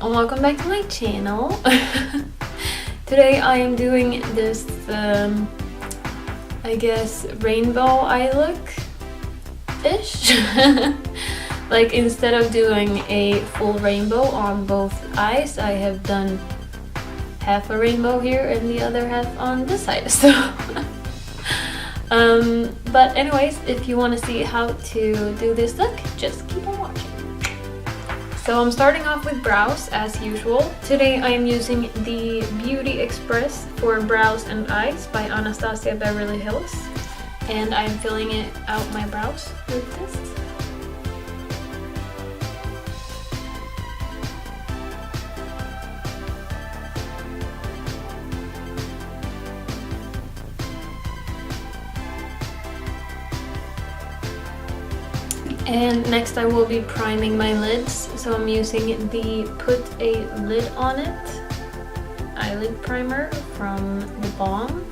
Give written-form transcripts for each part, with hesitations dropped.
and welcome back to my channel. Today I am doing this, I guess, rainbow eye look-ish. Like, instead of doing a full rainbow on both eyes, I have done half a rainbow here and the other half on this side. So, but anyways, if you want to see how to do this look, just keep on watching. So I'm starting off with brows as usual. Today I am using the Beauty Express for Brows and Eyes by Anastasia Beverly Hills. And I'm filling it out my brows with this. And next I will be priming my lids, so I'm using the Put a Lid on It eyelid primer from the Balm.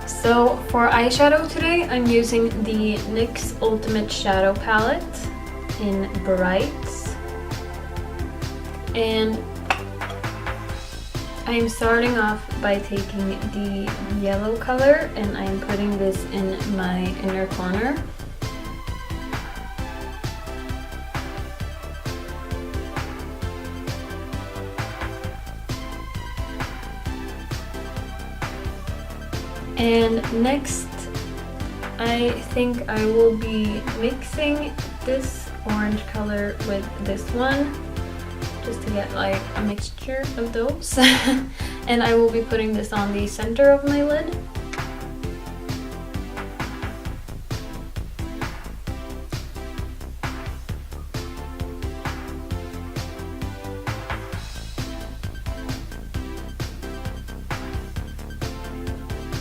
So for eyeshadow today, I'm using the NYX Ultimate Shadow Palette in Brights. And I'm starting off by taking the yellow color and I'm putting this in my inner corner. And next, I think I will be mixing this orange color with this one, just to get like a mixture of those. And I will be putting this on the center of my lid.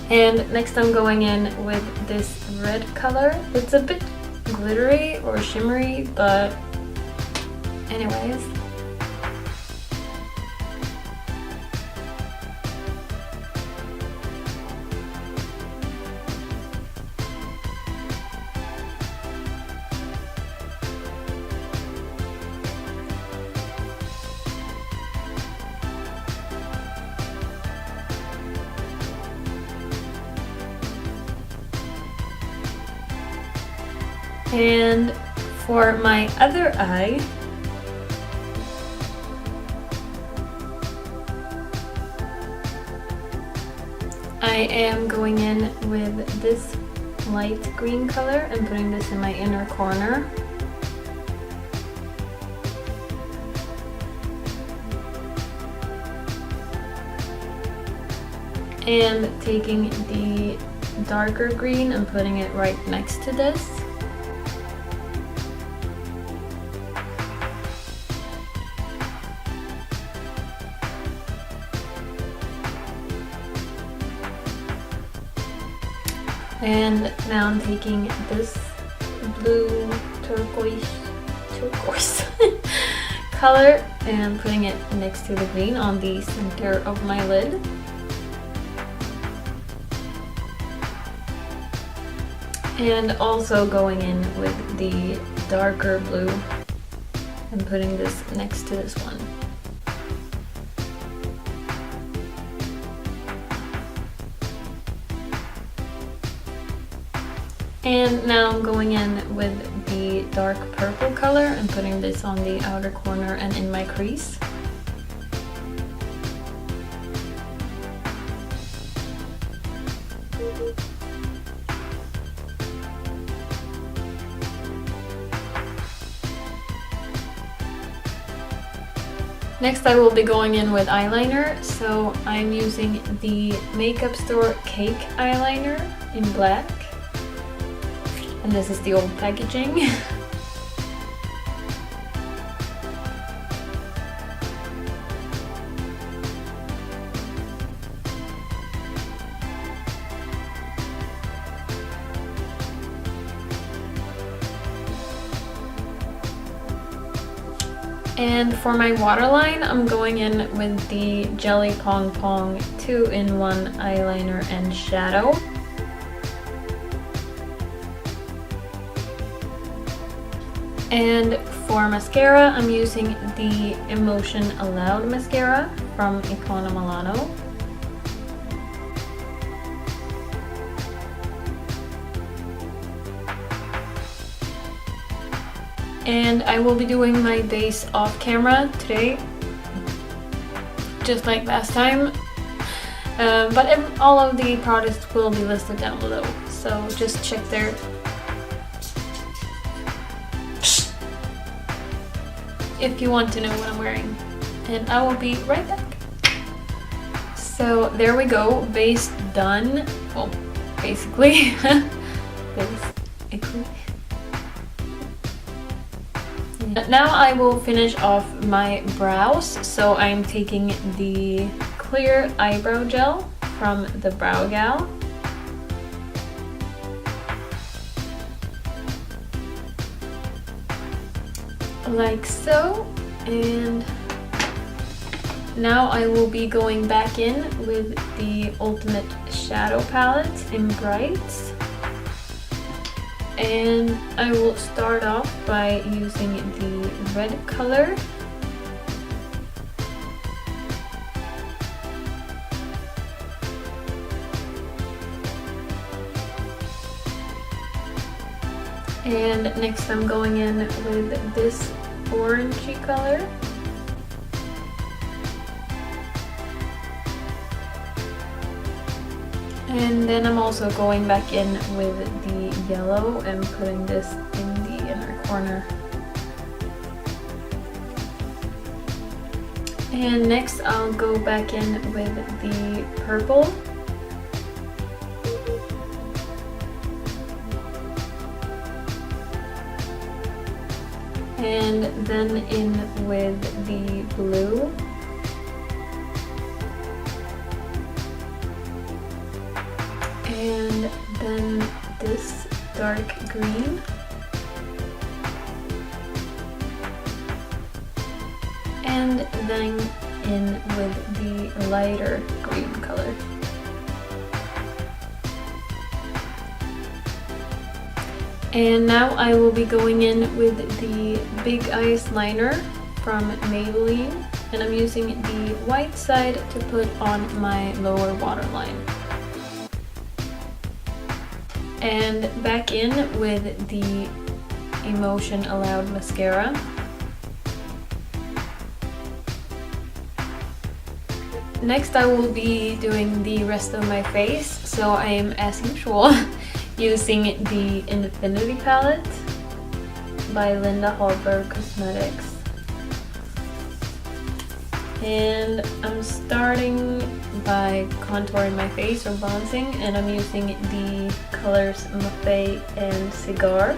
And next I'm going in with this red color. It's a bit glittery or shimmery, but anyways. And for my other eye, I am going in with this light green color and putting this in my inner corner. And taking the darker green and putting it right next to this. And now I'm taking this blue turquoise color and putting it next to the green on the center of my lid. And also going in with the darker blue and putting this next to this one. And now I'm going in with the dark purple color and putting this on the outer corner and in my crease. Next I will be going in with eyeliner, so I'm using the Makeup Store Cake eyeliner in black. And this is the old packaging. And for my waterline, I'm going in with the Jelly Pong Pong 2-in-1 eyeliner and shadow. And for mascara, I'm using the Emotion Allowed mascara from Icona Milano. And I will be doing my base off camera today, just like last time. But all of the products will be listed down below, so just check there. If you want to know what I'm wearing. And I will be right back. So there we go, base done. Well, basically. Basically. Now I will finish off my brows. So I'm taking the clear eyebrow gel from the Browgal. Like so. And now I will be going back in with the Ultimate Shadow Palette in Brights. And I will start off by using the red color. And next I'm going in with this orangey color. And then I'm also going back in with the yellow and putting this in the inner corner. And next I'll go back in with the purple. And then in with the blue. And then this dark green. And then in with the lighter green color. And now I will be going in with the Big Eyes liner from Maybelline, and I'm using the white side to put on my lower waterline. And back in with the Emotion Allowed mascara. Next I will be doing the rest of my face, so I am as usual using the Infinity palette by Hallberg Cosmetics. And I'm starting by contouring my face or bronzing, and I'm using the colors Mafe and Cigar.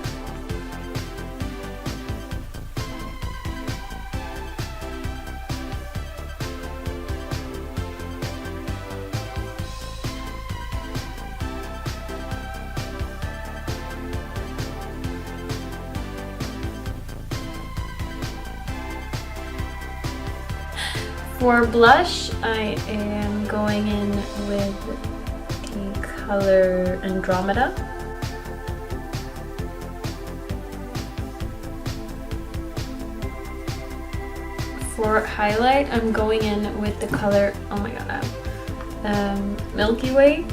For blush, I am going in with the color Andromeda. For highlight, I'm going in with the color, oh my god, Milky Way.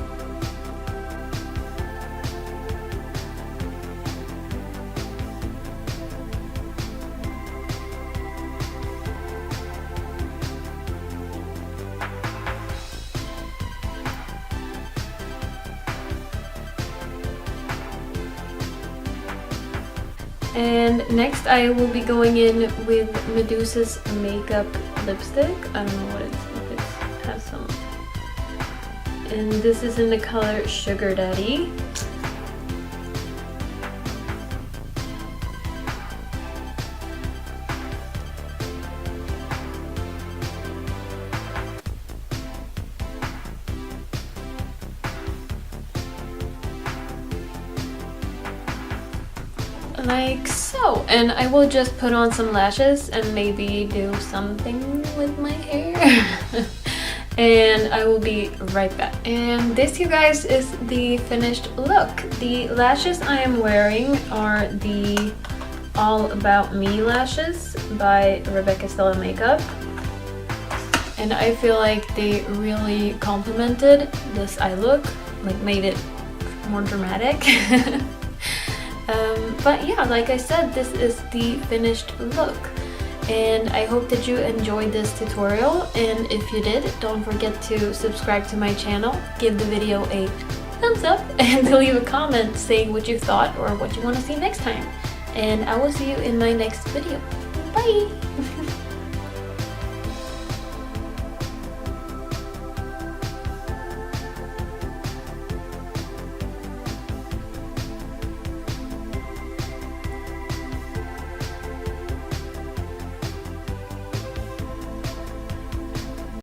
And next I will be going in with Medusa's Makeup lipstick. I don't know what if it has some. And this is in the color Sugar Daddy. like so. And I will just put on some lashes and maybe do something with my hair. And I will be right back. And this, you guys, is the finished look. The lashes I am wearing are the All About Me lashes by Stella Makeup. And I feel like they really complemented this eye look, like made it more dramatic. But yeah, like I said, this is the finished look. And I hope that you enjoyed this tutorial, and if you did, don't forget to subscribe to my channel, give the video a thumbs up, and leave a comment saying what you thought or what you want to see next time. And I will see you in my next video. Bye!